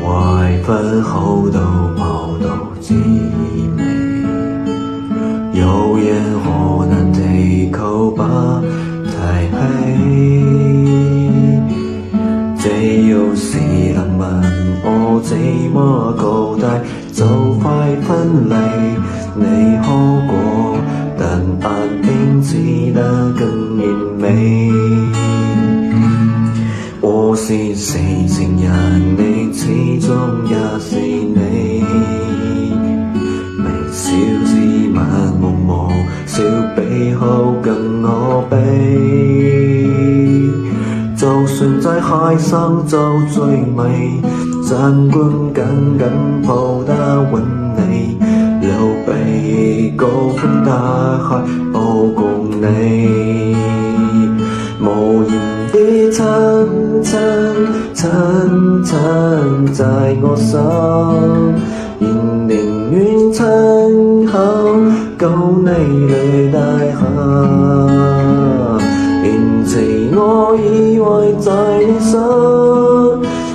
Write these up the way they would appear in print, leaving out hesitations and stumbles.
懷婚後都抱到滋味，有言可能地口不太氣，這要是能問我這麼高大就快分離，你好過但眼睛只得更完美。我是死情人，你始終也是你，微笑之物茫茫，笑比好更可悲。就算在海上就最美，zanquân緊緊抱得穩你，劉備高歡大海抱共你，無言的親在我心，仍寧願親口告你淚大下，言辭我以為在你心，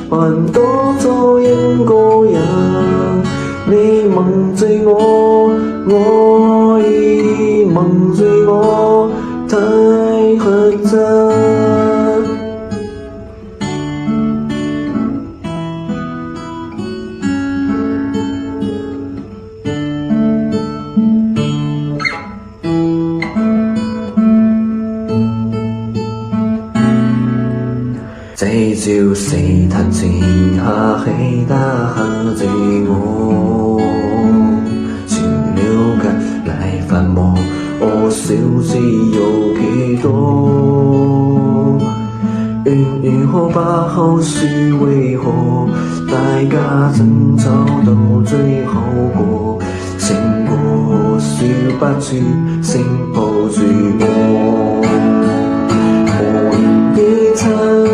還多做一個人，你蒙罪我，我已蒙罪我，太黑真。這招是談情下氣得很自我，除了隔離繁忙，我小知有幾多？願如何把後事為何？大家爭吵到最後過，勝過笑不住，聲抱住我，無言的親。